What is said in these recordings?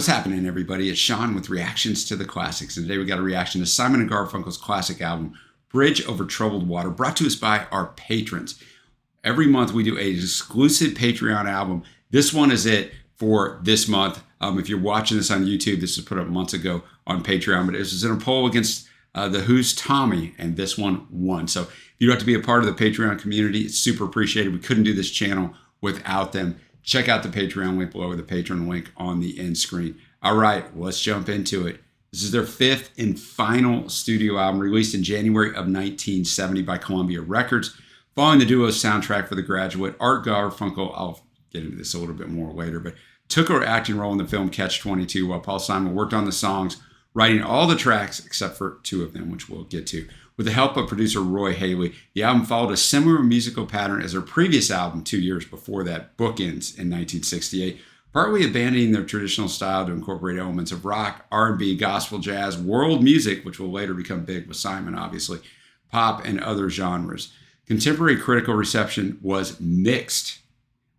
What's happening, everybody? It's Sean with Reactions to the Classics. And today we got a reaction to Simon & Garfunkel's classic album, Bridge Over Troubled Water, brought to us by our patrons. Every month we do an exclusive Patreon album. This one is it for this month. If you're watching this on YouTube, this was put up months ago on Patreon, but it was in a poll against The Who's Tommy, and this one won. So if you'd like to be a part of the Patreon community, it's super appreciated. We couldn't do this channel without them. Check out the Patreon link below, or the Patreon link on the end screen. All right, let's jump into it. This is their fifth and final studio album, released in January of 1970 by Columbia Records. Following the duo's soundtrack for The Graduate, Art Garfunkel, I'll get into this a little bit more later, but took her acting role in the film Catch-22, while Paul Simon worked on the songs, writing all the tracks except for two of them, which we'll get to. With the help of producer Roy Haley, the album followed a similar musical pattern as their previous album 2 years before that, Bookends, in 1968, partly abandoning their traditional style to incorporate elements of rock, R&B, gospel, jazz, world music, which will later become big with Simon, obviously, pop, and other genres. Contemporary critical reception was mixed,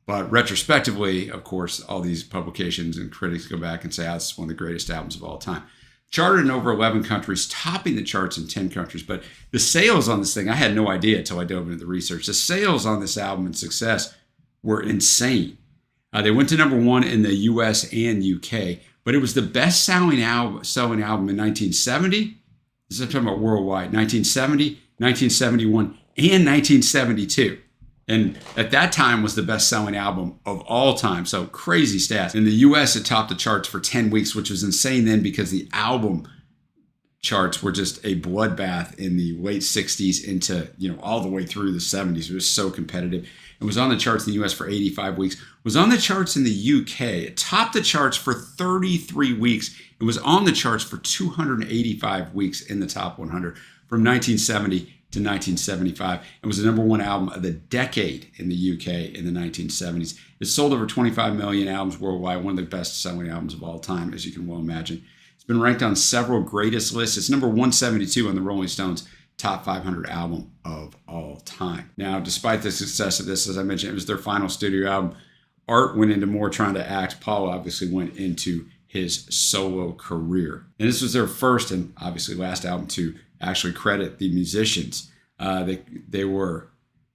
but retrospectively, of course, all these publications and critics go back and say, this is one of the greatest albums of all time. Charted in over 11 countries, topping the charts in 10 countries. But the sales on this thing, I had no idea until I dove into the research. The sales on this album and success were insane. They went to number one in the US and UK, but it was the best-selling album in 1970. This is I'm talking about worldwide. 1970, 1971, and 1972. And at that time was the best-selling album of all time. So crazy stats. In the US, it topped the charts for 10 weeks, which was insane then because the album charts were just a bloodbath in the late 60s into, all the way through the 70s. It was so competitive. It was on the charts in the US for 85 weeks. It was on the charts in the UK. It topped the charts for 33 weeks. It was on the charts for 285 weeks in the top 100 from 1970 to 1975, and was the number one album of the decade in the UK in the 1970s. It sold over 25 million albums worldwide, one of the best-selling albums of all time, as you can well imagine. It's been ranked on several greatest lists. It's number 172 on the Rolling Stones Top 500 album of all time. Now, despite the success of this, as I mentioned, it was their final studio album. Art went into more trying to act. Paul obviously went into his solo career. And this was their first and obviously last album to actually credit the musicians. They were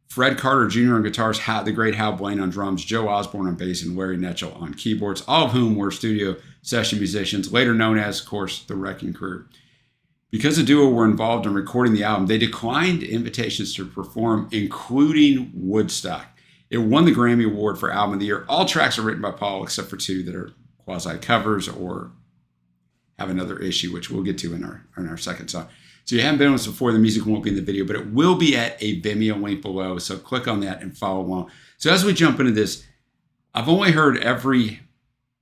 Fred Carter Jr. on guitars, the great Hal Blaine on drums, Joe Osborne on bass, and Larry Netchell on keyboards, all of whom were studio session musicians, later known as, of course, the Wrecking Crew. Because the duo were involved in recording the album, they declined invitations to perform, including Woodstock. It won the Grammy Award for Album of the Year. All tracks are written by Paul except for two that are quasi-covers or have another issue, which we'll get to in our second song. So you haven't been with us before, the music won't be in the video, but it will be at a Vimeo link below. So click on that and follow along. So as we jump into this, I've only heard every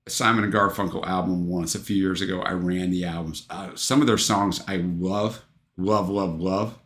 Simon & Garfunkel album once. A few years ago, I ran the albums. Some of their songs I love, love, love, love.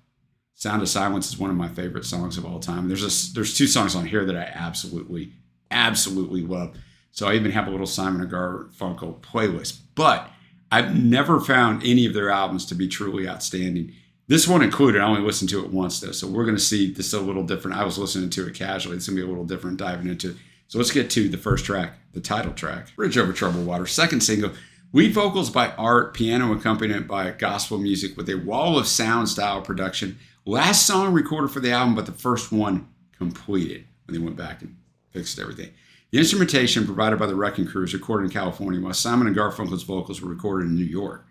Sound of Silence is one of my favorite songs of all time. There's two songs on here that I absolutely, absolutely love. So I even have a little Simon & Garfunkel playlist. But I've never found any of their albums to be truly outstanding. This one included. I only listened to it once, though. So we're going to see this a little different. I was listening to it casually. It's going to be a little different diving into it. So let's get to the first track, the title track, Bridge Over Troubled Water, second single. Lead vocals by Art, piano accompaniment by gospel music with a wall of sound style production. Last song recorded for the album, but the first one completed when they went back and fixed everything. The instrumentation provided by the Wrecking Crew was recorded in California, while Simon & Garfunkel's vocals were recorded in New York.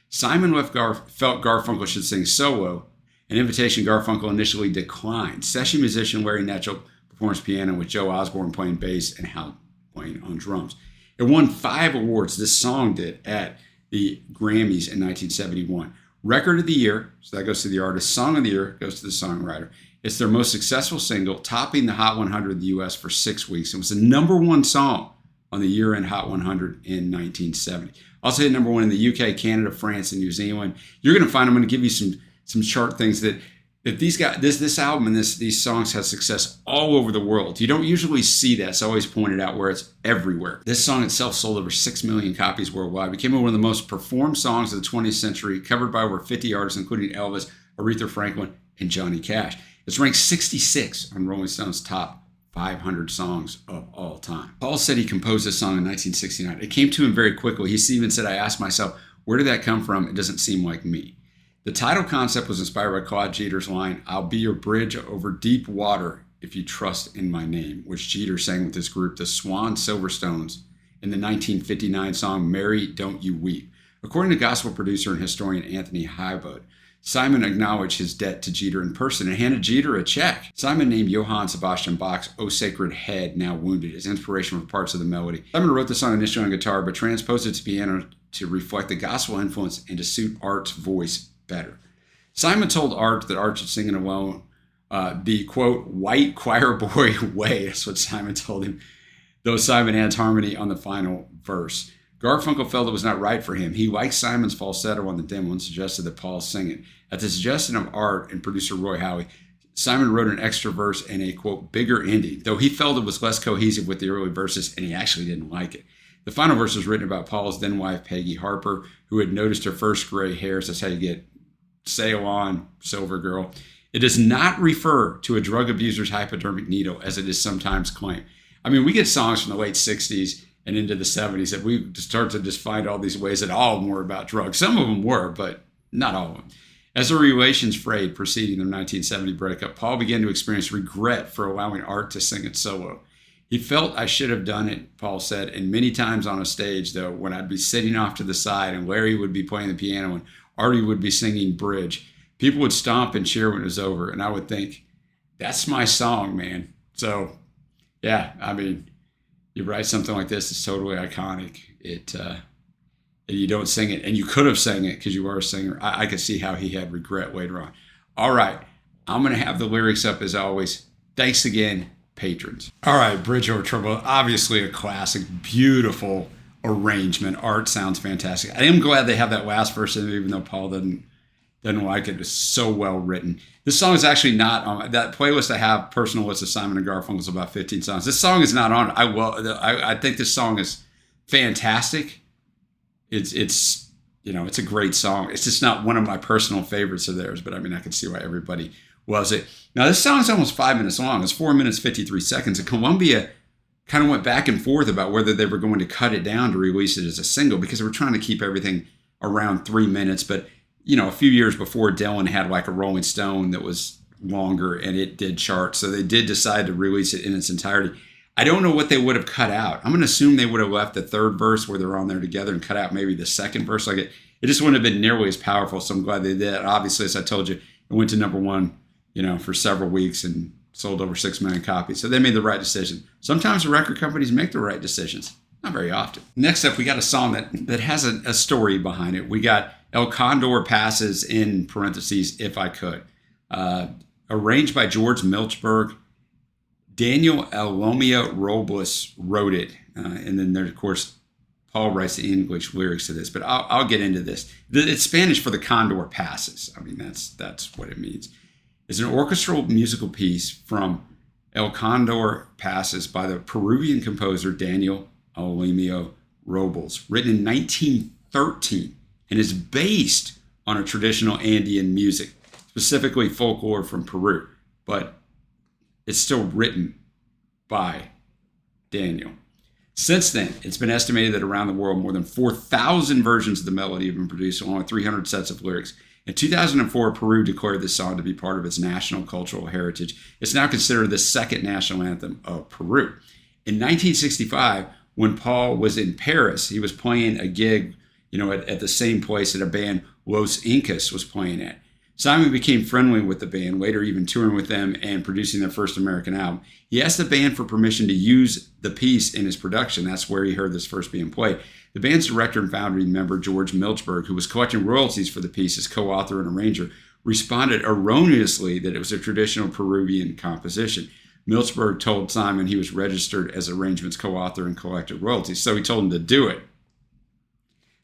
Simon felt Garfunkel should sing solo, an invitation Garfunkel initially declined. Session musician Larry Netchell performs piano with Joe Osborne playing bass and Hal playing on drums. It won 5 awards, this song did, at the Grammys in 1971. Record of the Year, so that goes to the artist. Song of the Year goes to the songwriter. It's their most successful single, topping the Hot 100 in the U.S. for 6 weeks. It was the number one song on the year-end Hot 100 in 1970. Also hit number one in the U.K., Canada, France, and New Zealand. You're going to find, I'm going to give you some chart things that this album and these songs have success all over the world. You don't usually see that. It's always pointed out where it's everywhere. This song itself sold over 6 million copies worldwide. Became one of the most performed songs of the 20th century, covered by over 50 artists, including Elvis, Aretha Franklin, and Johnny Cash. It's ranked 66 on Rolling Stone's top 500 songs of all time. Paul said he composed this song in 1969. It came to him very quickly. He even said, I asked myself, where did that come from? It doesn't seem like me. The title concept was inspired by Claude Jeter's line, I'll be your bridge over deep water if you trust in my name, which Jeter sang with his group, the Swan Silverstones, in the 1959 song, Mary, Don't You Weep. According to gospel producer and historian Anthony Heibud, Simon acknowledged his debt to Jeter in person and handed Jeter a check. Simon named Johann Sebastian Bach's O Sacred Head, Now Wounded as inspiration for parts of the melody. Simon wrote the song initially on guitar, but transposed it to piano to reflect the gospel influence and to suit Art's voice better. Simon told Art that Art should sing it alone, the, quote, white choir boy way. That's what Simon told him, though Simon adds harmony on the final verse. Garfunkel felt it was not right for him. He liked Simon's falsetto on the demo and suggested that Paul sing it. At the suggestion of Art and producer Roy Howie, Simon wrote an extra verse and a, quote, bigger ending, though he felt it was less cohesive with the early verses and he actually didn't like it. The final verse was written about Paul's then wife, Peggy Harper, who had noticed her first gray hairs. That's how you get sail on, silver girl. It does not refer to a drug abuser's hypodermic needle, as it is sometimes claimed. I mean, we get songs from the late 60s and into the 70s that we start to just find all these ways that all of them were about drugs. Some of them were, but not all of them. As the relations frayed preceding their 1970 breakup, Paul began to experience regret for allowing Art to sing it solo. He felt I should have done it, Paul said, and many times on a stage, though, when I'd be sitting off to the side and Larry would be playing the piano and Artie would be singing bridge, people would stomp and cheer when it was over, and I would think, that's my song, man. So, yeah, I mean, you write something like this, it's totally iconic. You don't sing it, and you could have sang it because you are a singer. I could see how he had regret later on. All right, I'm going to have the lyrics up as always. Thanks again, patrons. All right, Bridge Over Trouble, obviously a classic, beautiful arrangement. Art sounds fantastic. I am glad they have that last verse in it, even though Paul doesn't like it. It's so well written. This song is actually not on that playlist I have, personal list of Simon and Garfunkel's about 15 songs. This song is not on it. I think this song is fantastic. It's a great song. It's just not one of my personal favorites of theirs, but I mean, I can see why everybody loves it. Now, this song is almost 5 minutes long. It's 4 minutes, 53 seconds. And Columbia kind of went back and forth about whether they were going to cut it down to release it as a single because they were trying to keep everything around 3 minutes. But, a few years before, Dylan had like a Rolling Stone that was longer and it did chart. So they did decide to release it in its entirety. I don't know what they would have cut out. I'm going to assume they would have left the third verse where they're on there together and cut out maybe the second verse. Like it just wouldn't have been nearly as powerful. So I'm glad they did. Obviously, as I told you, it went to number one, for several weeks and sold over 6 million copies. So they made the right decision. Sometimes the record companies make the right decisions. Not very often. Next up, we got a song that has a story behind it. We got El Condor Passes in parentheses, If I Could. Arranged by George Milchberg. Daniel Alomia Robles wrote it. And then there, of course, Paul writes the English lyrics to this. But I'll get into this. It's Spanish for the Condor Passes. I mean, that's what it means. It's an orchestral musical piece from El Condor Passes by the Peruvian composer Daniel Alomia Robles, written in 1913, and is based on a traditional Andean music, specifically folklore from Peru, but it's still written by Daniel. Since then, it's been estimated that around the world, more than 4,000 versions of the melody have been produced, along with 300 sets of lyrics. In 2004, Peru declared this song to be part of its national cultural heritage. It's now considered the second national anthem of Peru. In 1965, when Paul was in Paris, he was playing a gig, at the same place that a band Los Incas was playing at. Simon became friendly with the band, later even touring with them and producing their first American album. He asked the band for permission to use the piece in his production. That's where he heard this first being played. The band's director and founding member, George Milchberg, who was collecting royalties for the piece as co-author and arranger, responded erroneously that it was a traditional Peruvian composition. Milchberg told Simon he was registered as arrangement's co-author and collected royalties, so he told him to do it.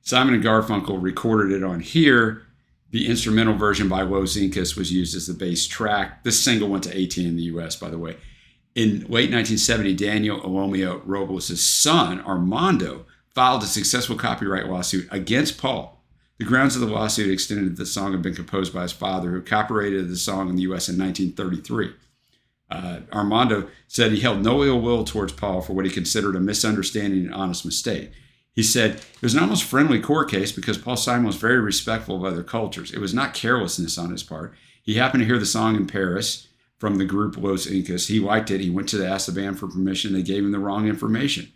Simon and Garfunkel recorded it on Here. The instrumental version by Los Incas was used as the bass track. This single went to 18 in the U.S., by the way. In late 1970, Daniel Alomia Robles' son, Armando, filed a successful copyright lawsuit against Paul. The grounds of the lawsuit extended that the song had been composed by his father, who copyrighted the song in the U.S. in 1933. Armando said he held no ill will towards Paul for what he considered a misunderstanding and honest mistake. He said, it was an almost friendly court case because Paul Simon was very respectful of other cultures. It was not carelessness on his part. He happened to hear the song in Paris from the group Los Incas. He liked it. He went to ask the band for permission. They gave him the wrong information.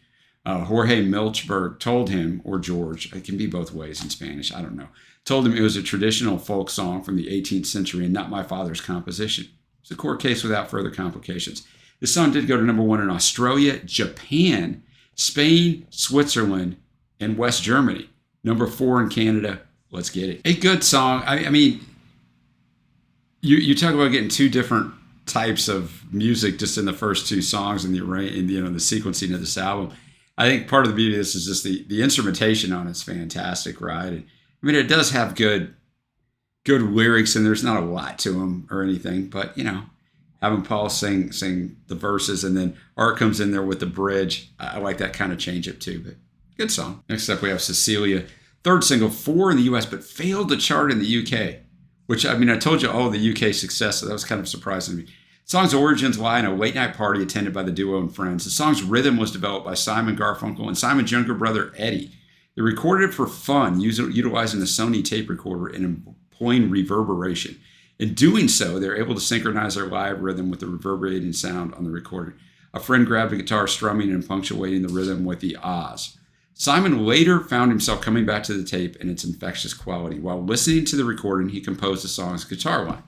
Jorge Milchberg told him, or George, it can be both ways in Spanish, I don't know, told him it was a traditional folk song from the 18th century and not my father's composition. It's a court case without further complications. This song did go to number 1 in Australia, Japan, Spain, Switzerland, and West Germany. Number 4 in Canada. Let's get it. A good song. I mean, you talk about getting two different types of music just in the first two songs and the sequencing of this album. I think part of the beauty of this is just the instrumentation on it's fantastic, right? And, I mean, it does have good lyrics, and there's not a lot to them or anything, but having Paul sing the verses and then Art comes in there with the bridge. I like that kind of change up too, but good song. Next up, we have Cecilia, third single, 4 in the U.S., but failed to chart in the U.K., which, I mean, I told you all the UK success, so that was kind of surprising to me. The song's origins lie in a late-night party attended by the duo and friends. The song's rhythm was developed by Simon Garfunkel and Simon's younger brother, Eddie. They recorded it for fun, utilizing the Sony tape recorder and employing reverberation. In doing so, they're able to synchronize their live rhythm with the reverberating sound on the recording. A friend grabbed a guitar, strumming and punctuating the rhythm with the ahs. Simon later found himself coming back to the tape and its infectious quality. While listening to the recording, he composed the song's guitar line.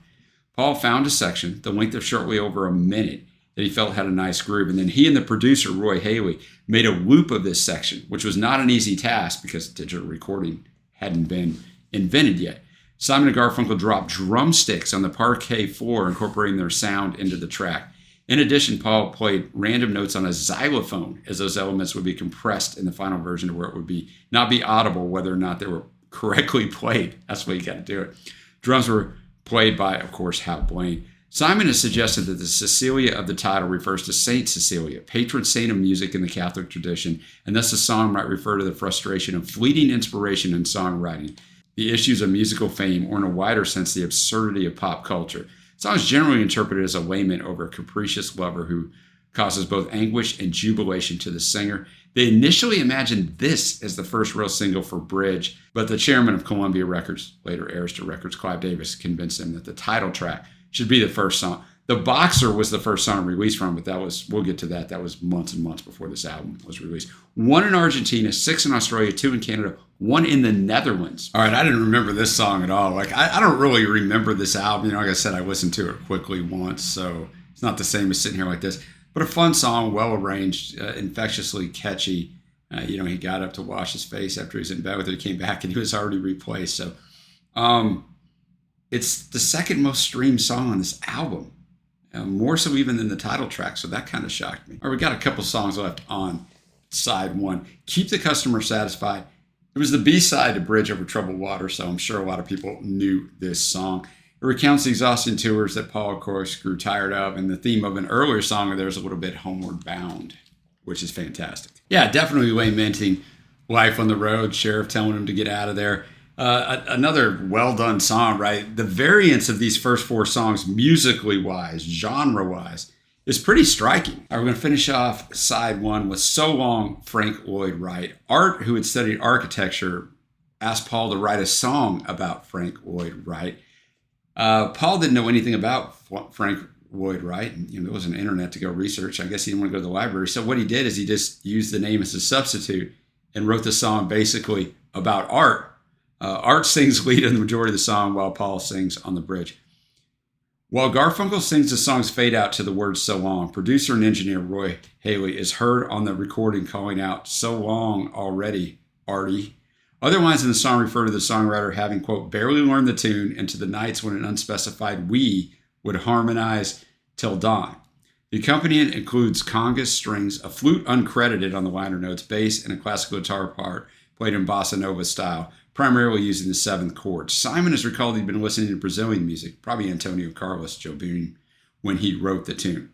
Paul found a section, the length of shortly over a minute, that he felt had a nice groove, and then he and the producer, Roy Haley, made a loop of this section, which was not an easy task because digital recording hadn't been invented yet. Simon and Garfunkel dropped drumsticks on the parquet floor, incorporating their sound into the track. In addition, Paul played random notes on a xylophone as those elements would be compressed in the final version to where it would not be audible whether or not they were correctly played. That's the way you got to do it. Drums were played by, of course, Hal Blaine. Simon has suggested that the Cecilia of the title refers to Saint Cecilia, patron saint of music in the Catholic tradition, and thus the song might refer to the frustration of fleeting inspiration in songwriting, the issues of musical fame, or in a wider sense, the absurdity of pop culture. The song is generally interpreted as a lament over a capricious lover who causes both anguish and jubilation to the singer. They initially imagined this as the first real single for Bridge, but the chairman of Columbia Records, later Arista Records, Clive Davis, convinced him that the title track should be the first song. The Boxer was the first song released from, but we'll get to that. That was months and months before this album was released. 1 in Argentina, 6 in Australia, 2 in Canada, 1 in the Netherlands. All right, I didn't remember this song at all. I don't really remember this album. Like I said, I listened to it quickly once, so it's not the same as sitting here like this. But a fun song, well arranged, infectiously catchy. He got up to wash his face after he was in bed with her. He came back and he was already replaced. So it's the second most streamed song on this album. More so even than the title track, so that kind of shocked me. All right, we got a couple songs left on side 1. Keep the Customer Satisfied. It was the B-side to Bridge Over Troubled Water, so I'm sure a lot of people knew this song. It recounts the exhausting tours that Paul, of course, grew tired of, and the theme of an earlier song of theirs a little bit homeward bound, which is fantastic. Yeah, definitely lamenting life on the road, sheriff telling him to get out of there. Another well-done song, right? The variance of these first 4 songs, musically-wise, genre-wise, is pretty striking. All right, we're going to finish off side 1 with So Long, Frank Lloyd Wright. Art, who had studied architecture, asked Paul to write a song about Frank Lloyd Wright. Paul didn't know anything about Frank Lloyd Wright. There wasn't an internet to go research. I guess he didn't want to go to the library. So what he did is he just used the name as a substitute and wrote the song basically about Art. Art sings lead in the majority of the song while Paul sings on the bridge. While Garfunkel sings the song's fade out to the words So Long, producer and engineer Roy Haley is heard on the recording calling out, So long already, Artie. Other lines in the song refer to the songwriter having, quote, barely learned the tune and to the nights when an unspecified we would harmonize till dawn. The accompaniment includes congas, strings, a flute uncredited on the liner notes, bass, and a classical guitar part played in bossa nova style, primarily using the 7th chord. Simon has recalled he'd been listening to Brazilian music, probably Antonio Carlos Jobim, when he wrote the tune.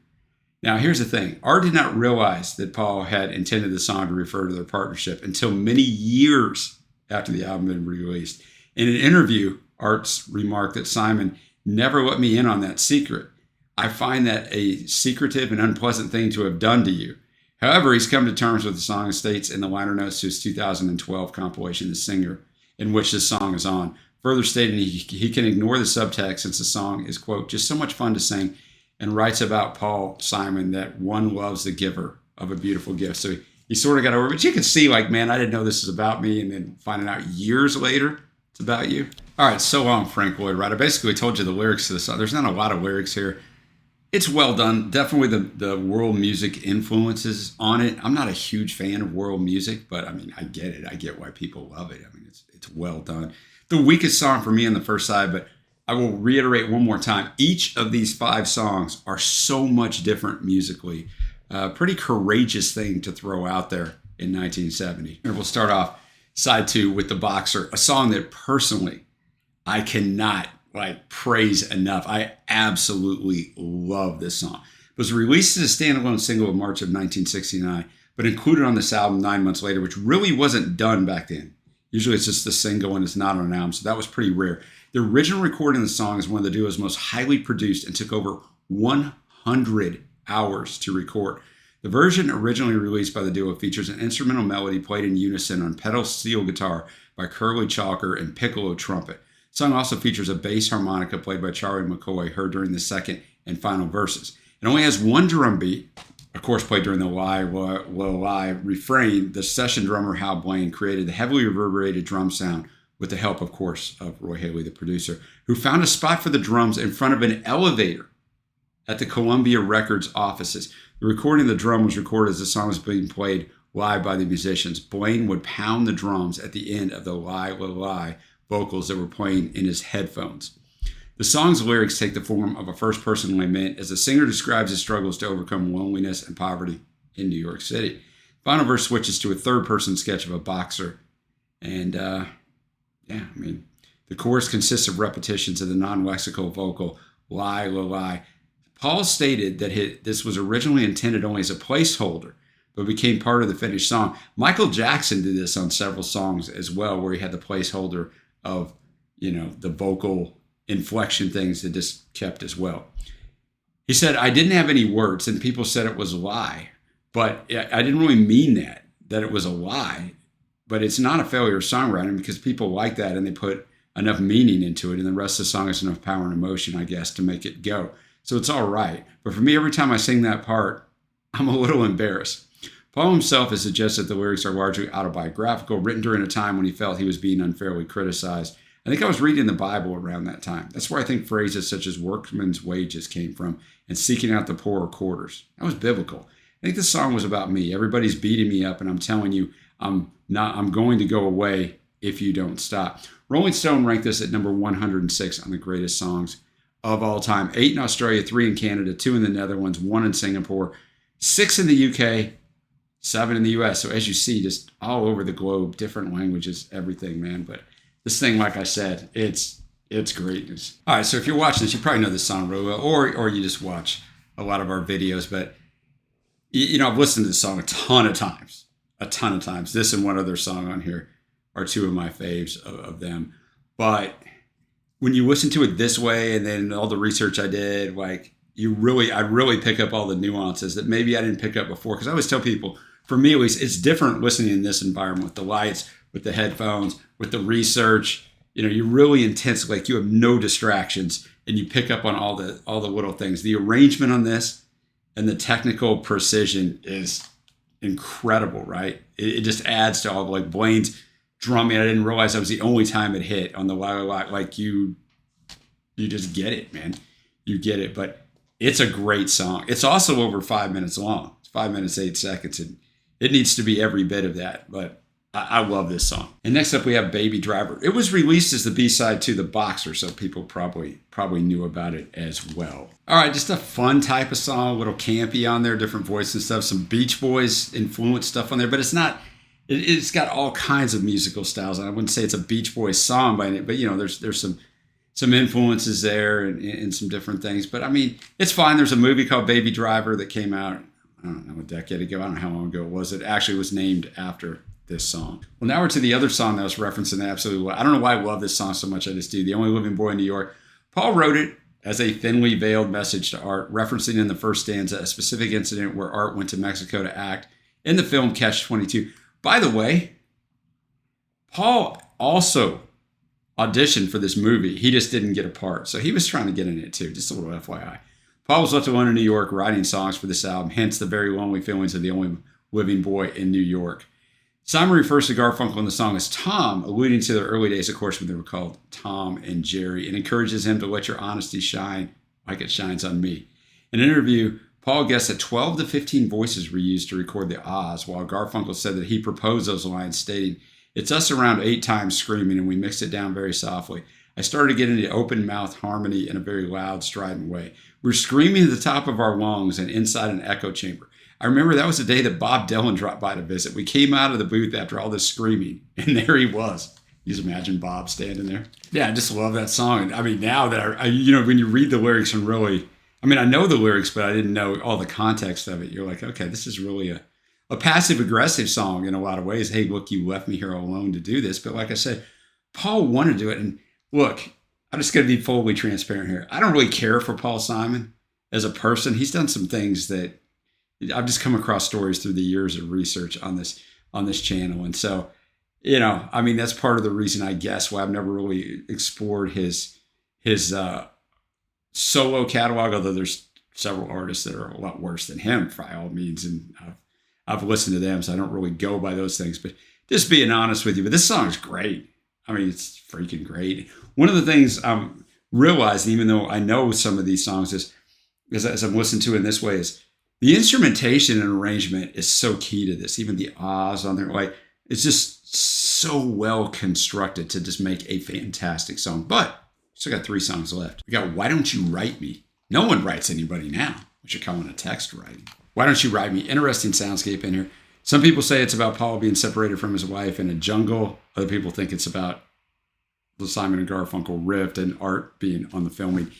Now, here's the thing. Art did not realize that Paul had intended the song to refer to their partnership until many years after the album had been released. In an interview, Art's remarked that Simon never let me in on that secret. I find that a secretive and unpleasant thing to have done to you. However, he's come to terms with the song and states in the liner notes to his 2012 compilation, The Singer, in which this song is on, further stating he can ignore the subtext since the song is, quote, just so much fun to sing, and writes about Paul Simon that one loves the giver of a beautiful gift. So he sort of got over it. But you can see, like, man, I didn't know this was about me, and then finding out years later it's about you. All right, so long, Frank Lloyd Wright. I basically told you the lyrics to this song. There's not a lot of lyrics here. It's well done. Definitely the world music influences on it. I'm not a huge fan of world music, but I mean, I get it. I get why people love it. I mean, it's well done. The weakest song for me on the first side, but I will reiterate one more time. Each of these 5 songs are so much different musically. Pretty courageous thing to throw out there in 1970. And we'll start off side 2 with The Boxer, a song that personally I cannot praise enough. I absolutely love this song. It was released as a standalone single in March of 1969, but included on this album 9 months later, which really wasn't done back then. Usually it's just a single and it's not on an album, so that was pretty rare. The original recording of the song is one of the duo's most highly produced and took over 100 hours to record. The version originally released by the duo features an instrumental melody played in unison on pedal steel guitar by Curly Chalker and piccolo trumpet. The song also features a bass harmonica played by Charlie McCoy, heard during the second and final verses. It only has one drum beat, of course played during the live refrain. The session drummer Hal Blaine created the heavily reverberated drum sound with the help, of course, of Roy Haley, the producer, who found a spot for the drums in front of an elevator at the Columbia Records offices. The recording of the drum was recorded as the song was being played live by the musicians. Blaine would pound the drums at the end of the lie, la, lie vocals that were playing in his headphones. The song's lyrics take the form of a first-person lament as the singer describes his struggles to overcome loneliness and poverty in New York City. The final verse switches to a third-person sketch of a boxer. And, the chorus consists of repetitions of the non-lexical vocal, lie, la, lie. Paul stated that this was originally intended only as a placeholder, but became part of the finished song. Michael Jackson did this on several songs as well, where he had the placeholder of, the vocal inflection things that just kept as well. He said, I didn't have any words, and people said it was a lie, but I didn't really mean that it was a lie, but it's not a failure of songwriting because people like that and they put enough meaning into it, and the rest of the song has enough power and emotion, I guess, to make it go. So it's all right. But for me, every time I sing that part, I'm a little embarrassed. Paul himself has suggested the lyrics are largely autobiographical, written during a time when he felt he was being unfairly criticized. I think I was reading the Bible around that time. That's where I think phrases such as workman's wages came from and seeking out the poorer quarters. That was biblical. I think this song was about me. Everybody's beating me up and I'm telling you I'm going to go away if you don't stop. Rolling Stone ranked this at number 106 on the greatest songs of all time. 8 in Australia, 3 in Canada, 2 in the Netherlands, 1 in Singapore, 6 in the UK, 7 in the US. So as you see, just all over the globe, different languages, everything, man. But this thing, like I said, it's greatness. All right, so if you're watching this, you probably know this song really well, or you just watch a lot of our videos. But, I've listened to this song a ton of times. This and one other song on here are 2 of my faves of them. But when you listen to it this way, and then all the research I did, I really pick up all the nuances that maybe I didn't pick up before. Because I always tell people, for me at least, it's different listening in this environment with the lights, with the headphones, with the research. You're really intense, like you have no distractions, and you pick up on all the little things. The arrangement on this and the technical precision is incredible, right? It just adds to all like Blaine's drumming. I didn't realize that was the only time it hit on the la. Like you just get it, man. You get it. But it's a great song. It's also over 5 minutes long. It's 5 minutes, 8 seconds. And it needs to be every bit of that. But I love this song. And next up we have Baby Driver. It was released as the B-side to The Boxer, so people probably knew about it as well. All right, just a fun type of song, a little campy on there, different voice and stuff, some Beach Boys influenced stuff on there, but it's got all kinds of musical styles. I wouldn't say it's a Beach Boys song by it, but there's some influences there and some different things. But I mean, it's fine. There's a movie called Baby Driver that came out, I don't know, a decade ago. I don't know how long ago it was. It actually was named after this song. Well, now we're to the other song that was referenced in absolutely. I don't know why I love this song so much. I just do. The Only Living Boy in New York. Paul wrote it as a thinly veiled message to Art, referencing in the first stanza a specific incident where Art went to Mexico to act in the film Catch-22. By the way, Paul also auditioned for this movie. He just didn't get a part. So he was trying to get in it too. Just a little FYI. Paul was left alone in New York writing songs for this album, hence the very lonely feelings of the only living boy in New York. Simon refers to Garfunkel in the song as Tom, alluding to their early days, of course, when they were called Tom and Jerry, and encourages him to let your honesty shine like it shines on me. In an interview, Paul guessed that 12 to 15 voices were used to record the ahs, while Garfunkel said that he proposed those lines, stating, "It's us around 8 times screaming, and we mixed it down very softly. I started getting the open mouth harmony in a very loud, strident way. We're screaming at the top of our lungs and inside an echo chamber. I remember that was the day that Bob Dylan dropped by to visit. We came out of the booth after all this screaming, and there he was." You just imagine Bob standing there. Yeah, I just love that song. I mean, now that when you read the lyrics and really, I know the lyrics, but I didn't know all the context of it. You're like, okay, this is really a passive-aggressive song in a lot of ways. Hey, look, you left me here alone to do this. But like I said, Paul wanted to do it. And look, I'm just going to be fully transparent here. I don't really care for Paul Simon as a person. He's done some things that I've just come across stories through the years of research on this channel. And so, that's part of the reason, I guess, why I've never really explored his solo catalog, although there's several artists that are a lot worse than him by all means. And I've listened to them, so I don't really go by those things. But just being honest with you, but this song is great. It's freaking great. One of the things I'm realizing, even though I know some of these songs, as I'm listening to it in this way, is the instrumentation and arrangement is so key to this. Even the ahs on there, like, it's just so well constructed to just make a fantastic song. But we still got 3 songs left. We got Why Don't You Write Me? No one writes anybody now, which you're calling a text writing. Why Don't You Write Me? Interesting soundscape in here. Some people say it's about Paul being separated from his wife in a jungle. Other people think it's about the Simon and Garfunkel rift and Art being on the filming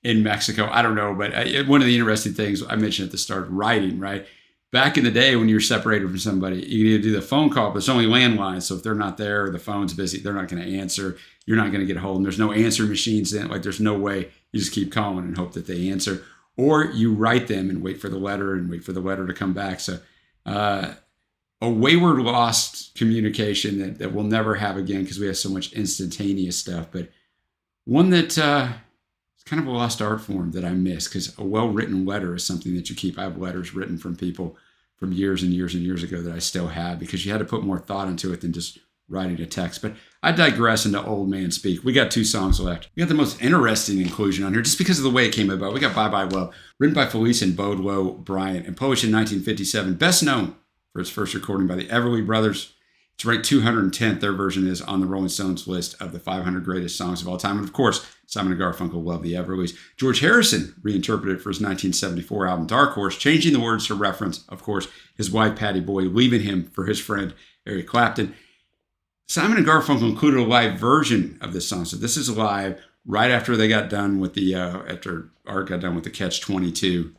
in Mexico. I don't know, but one of the interesting things I mentioned at the start, writing, right? Back in the day when you're separated from somebody, you either do the phone call, but it's only landlines. So if they're not there, or the phone's busy, they're not going to answer. You're not going to get a hold of them. There's no answer machines then. Like, there's no way. You just keep calling and hope that they answer. Or you write them and wait for the letter to come back. So a wayward, lost communication that we'll never have again because we have so much instantaneous stuff. But one that it's kind of a lost art form that I miss, because a well-written letter is something that you keep. I have letters written from people from years and years and years ago that I still have, because you had to put more thought into it than just writing a text. But I digress into old man speak. We got 2 songs left. We got the most interesting inclusion on here just because of the way it came about. We got Bye Bye Love, written by Felice and Bodlow Bryant and published in 1957. Best known for its first recording by the Everly Brothers. It's ranked 210th. Their version is on the Rolling Stones list of the 500 greatest songs of all time. And of course, Simon and Garfunkel love the Everlys. George Harrison reinterpreted it for his 1974 album Dark Horse, changing the words to reference, of course, his wife Pattie Boyd, leaving him for his friend Eric Clapton. Simon and Garfunkel included a live version of this song. So this is live right after they got done with after Art got done with the Catch-22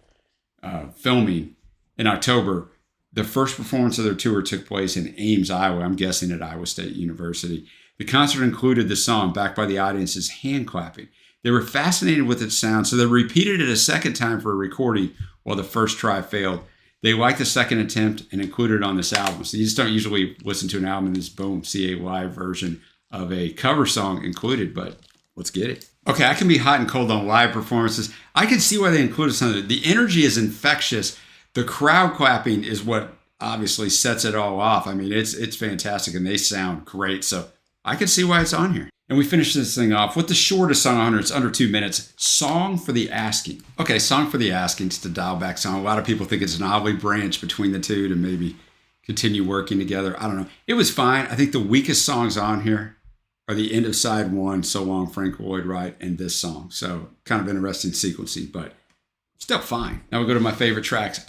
filming in October. The first performance of their tour took place in Ames, Iowa. I'm guessing at Iowa State University. The concert included the song backed by the audience's hand clapping. They were fascinated with its sound, so they repeated it a second time for a recording while the first try failed. They liked the second attempt and included it on this album. So you just don't usually listen to an album and just boom, see a live version of a cover song included, but let's get it. Okay, I can be hot and cold on live performances. I can see why they included something. The energy is infectious. The crowd clapping is what obviously sets it all off. It's fantastic, and they sound great. So I can see why it's on here. And we finish this thing off with the shortest song on here. It's under 2 minutes. Song for the Asking. Okay, Song for the Asking. It's the dial back song. A lot of people think it's an olive branch between the two to maybe continue working together. I don't know. It was fine. I think the weakest songs on here are the end of side 1, So Long Frank Lloyd Wright, and this song. So kind of interesting sequencing, but still fine. Now we go to my favorite tracks.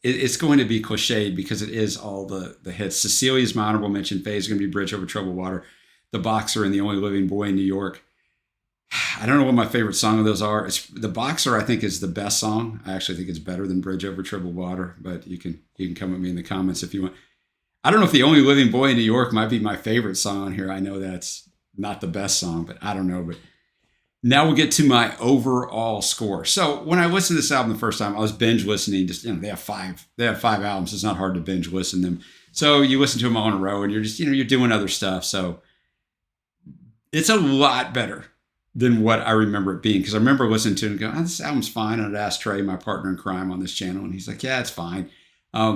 It's going to be cliched because it is all the hits. Cecilia's my honorable mention. Faye's is going to be Bridge Over Troubled Water. The Boxer and The Only Living Boy in New York. I don't know what my favorite song of those are. The Boxer, I think, is the best song. I actually think it's better than Bridge Over Troubled Water, but you can come at me in the comments if you want. I don't know if The Only Living Boy in New York might be my favorite song on here. I know that's not the best song, but I don't know. But Now we'll get to my overall score. So when I listened to this album the first time, I was binge listening. Just they have five albums. It's not hard to binge listen them. So you listen to them all in a row, and you're just you're doing other stuff. So it's a lot better than what I remember it being, because I remember listening to it and going, this album's fine. And I'd ask Trey, my partner in crime on this channel, and he's like, yeah, it's fine.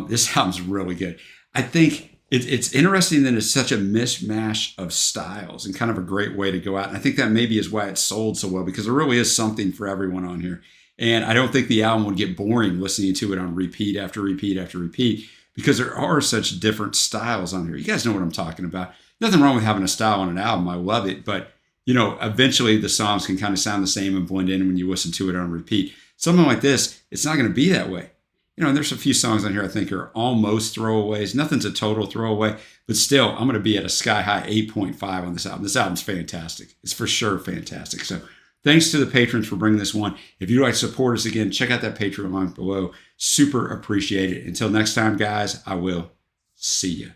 This album's really good. I think it's interesting that it's such a mishmash of styles and kind of a great way to go out. And I think that maybe is why it's sold so well, because there really is something for everyone on here. And I don't think the album would get boring listening to it on repeat after repeat after repeat, because there are such different styles on here. You guys know what I'm talking about. Nothing wrong with having a style on an album. I love it. But, eventually the songs can kind of sound the same and blend in when you listen to it on repeat. Something like this, it's not going to be that way. And there's a few songs on here I think are almost throwaways. Nothing's a total throwaway, but still, I'm going to be at a sky-high 8.5 on this album. This album's fantastic. It's for sure fantastic. So thanks to the patrons for bringing this one. If you'd like to support us again, check out that Patreon link below. Super appreciate it. Until next time, guys, I will see you.